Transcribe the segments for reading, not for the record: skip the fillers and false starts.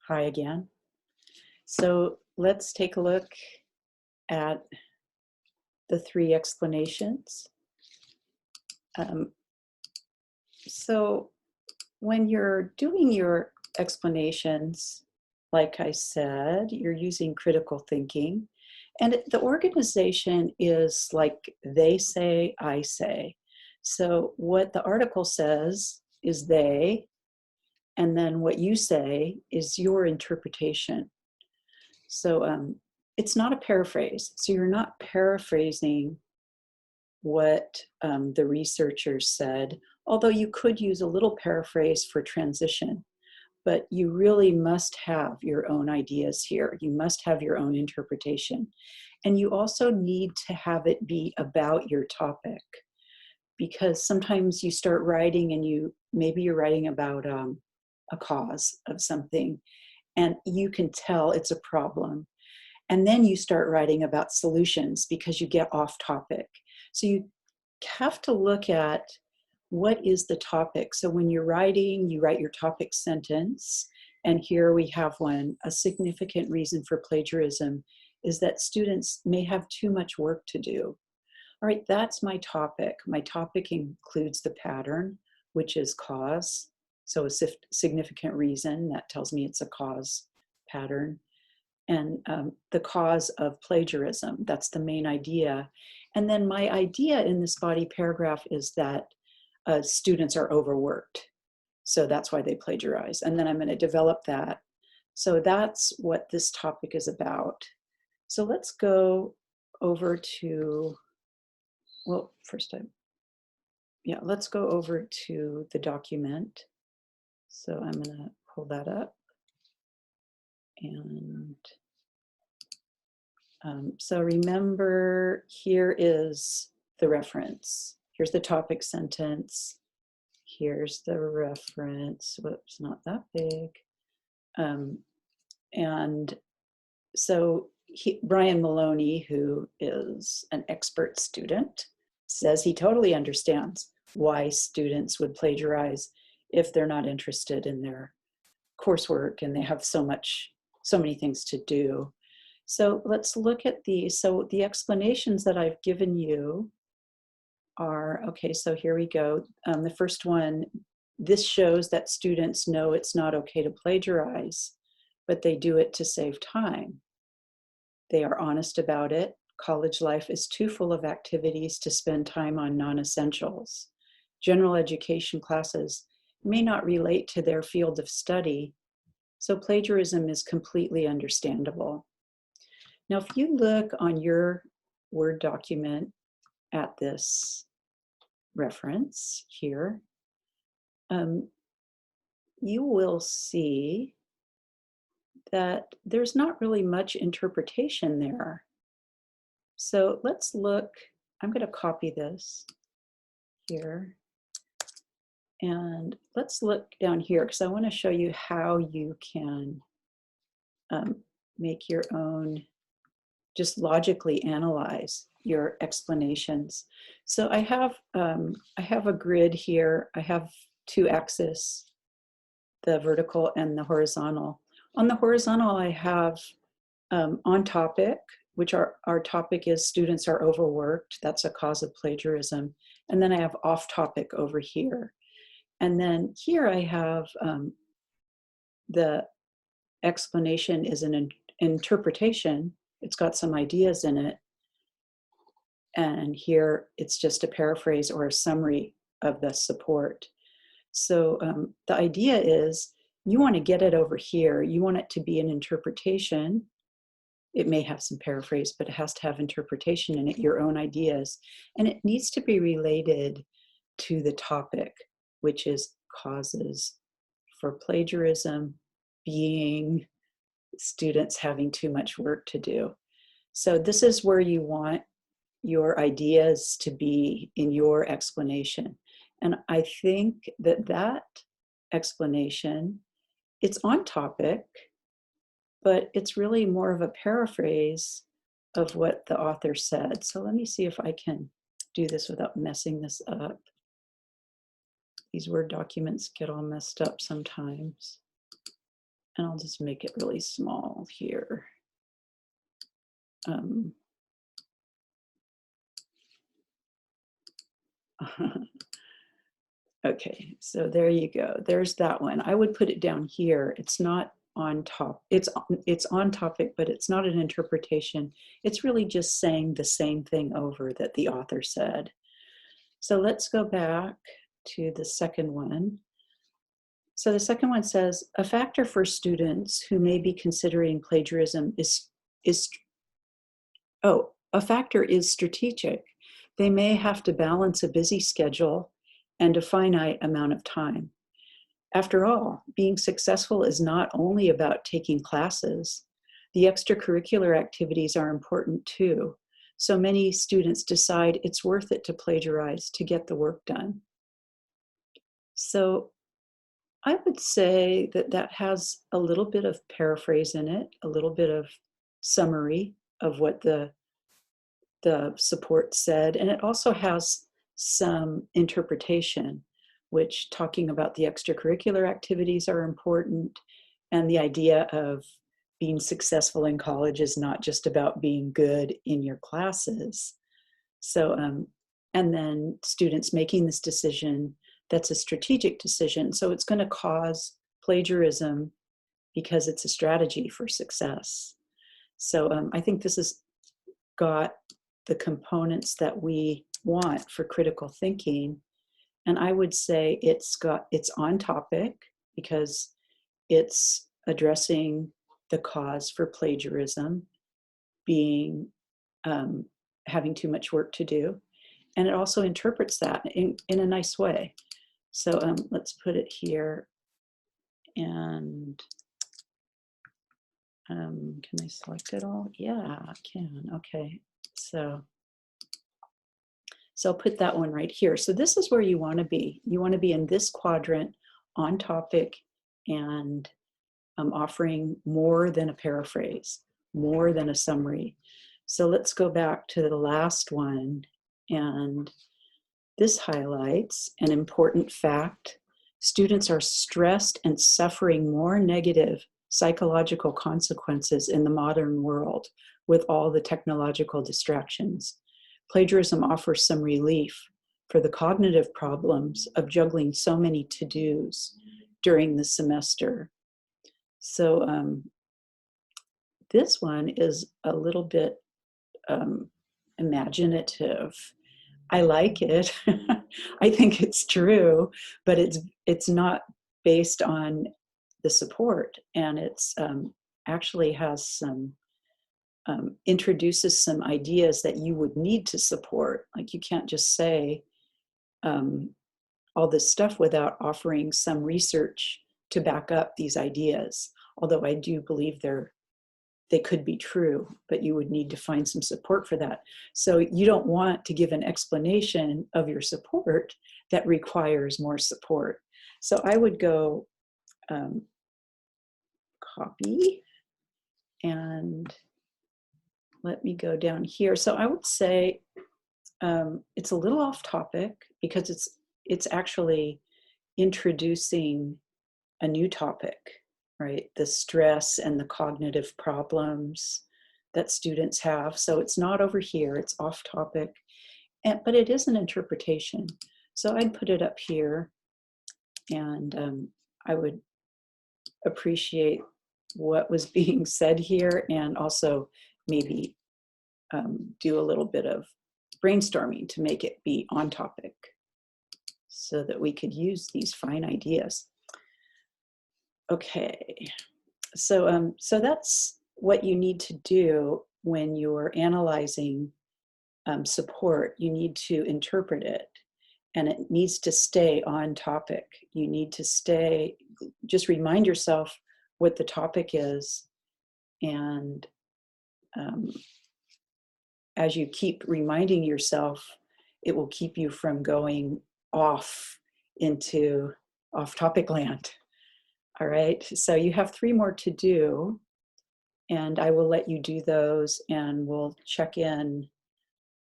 Hi again. So let's take a look at the three explanations. Um, so when you're doing your explanations, like I said, you're using critical thinking. And the organization is like they say, I say. So what the article says is they, and then what you say is your interpretation. So it's not a paraphrase. So you're not paraphrasing what the researchers said, although you could use a little paraphrase for transition. But you really must have your own ideas here. You must have your own interpretation. And you also need to have it be about your topic, because sometimes you start writing and maybe you're writing about a cause of something, and you can tell it's a problem. And then you start writing about solutions because you get off topic. So you have to look at what is the topic. So when you're writing, you write your topic sentence. And here we have one: a significant reason for plagiarism is that students may have too much work to do. All right, that's my topic. My topic includes the pattern, which is cause. So a significant reason, that tells me it's a cause pattern. And the cause of plagiarism, that's the main idea. And then my idea in this body paragraph is that students are overworked. So that's why they plagiarize. And then I'm going to develop that. So that's what this topic is about. So let's go over to, well, let's go over to the document. So I'm going to pull that up. And so remember, here is the reference. Here's the topic sentence. Here's the reference. Whoops, not that big. And so Brian Maloney, who is an expert student, says he totally understands why students would plagiarize if they're not interested in their coursework and they have so many things to do. So let's look at these. So the explanations that I've given you are, okay, so here we go. The first one, this shows that students know it's not okay to plagiarize, but they do it to save time. They are honest about it. College life is too full of activities to spend time on non-essentials. General education classes may not relate to their field of study, so plagiarism is completely understandable. Now, if you look on your Word document at this reference here, you will see that there's not really much interpretation there. So let's look. I'm going to copy this here. And let's look down here, because I want to show you how you can make your own, just logically analyze your explanations. So I have a grid here. I have two axes, the vertical and the horizontal. On the horizontal, I have on topic, which our topic is students are overworked. That's a cause of plagiarism. And then I have off topic over here. And then here I have the explanation is an interpretation. It's got some ideas in it. And here it's just a paraphrase or a summary of the support. So the idea is you want to get it over here. You want it to be an interpretation. It may have some paraphrase, but it has to have interpretation in it, your own ideas. And it needs to be related to the topic, which is causes for plagiarism being students having too much work to do. So this is where you want your ideas to be in your explanation. And I think that explanation, it's on topic, but it's really more of a paraphrase of what the author said. So let me see if I can do this without messing this up. These Word documents get all messed up sometimes. and I'll just make it really small here. Okay, so there you go. There's that one. I would put it down here. It's not on top. It's on topic, but it's not an interpretation. It's really just saying the same thing over that the author said. So let's go back to the second one. So the second one says, a factor for students who may be considering plagiarism a factor is strategic. They may have to balance a busy schedule and a finite amount of time. After all, being successful is not only about taking classes. The extracurricular activities are important too. So many students decide it's worth it to plagiarize to get the work done. So I would say that that has a little bit of paraphrase in it, a little bit of summary of what the support said, and it also has some interpretation, which talking about the extracurricular activities are important, and the idea of being successful in college is not just about being good in your classes. So, and then students making this decision, that's a strategic decision. So it's going to cause plagiarism because it's a strategy for success. So I think this has got the components that we want for critical thinking. And I would say it's on topic because it's addressing the cause for plagiarism, being having too much work to do. And it also interprets that in a nice way. So let's put it here. And can I select it all? Yeah, I can. Okay. So I'll put that one right here. So this is where you want to be. You want to be in this quadrant, on topic, and offering more than a paraphrase, more than a summary. So let's go back to the last one. And this highlights an important fact. Students are stressed and suffering more negative psychological consequences in the modern world with all the technological distractions. Plagiarism offers some relief for the cognitive problems of juggling so many to-dos during the semester. So this one is a little bit imaginative. I like it. I think it's true, but it's not based on the support, and it's actually has some introduces some ideas that you would need to support. Like you can't just say all this stuff without offering some research to back up these ideas. Although I do believe they could be true, but you would need to find some support for that. So you don't want to give an explanation of your support that requires more support. So I would go copy, and let me go down here. So I would say it's a little off topic because it's actually introducing a new topic, right? The stress and the cognitive problems that students have. So it's not over here, it's off topic, but it is an interpretation. So I'd put it up here, and I would appreciate what was being said here, and also maybe do a little bit of brainstorming to make it be on topic so that we could use these fine ideas. Okay, so that's what you need to do when you're analyzing support. You need to interpret it, and it needs to stay on topic. You need to just remind yourself what the topic is, and as you keep reminding yourself, it will keep you from going off into off-topic land. All right, so you have 3 more to do, and I will let you do those, and we'll check in.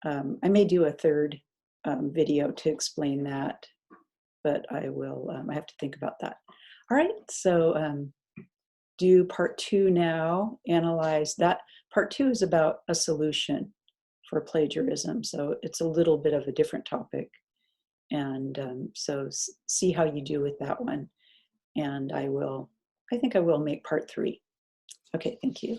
I may do a third video to explain that, but I will. I have to think about that. All right, so do part 2 now, analyze that. Part 2 is about a solution for plagiarism, so it's a little bit of a different topic. And so see how you do with that one. And I think I will make part 3. Okay, thank you.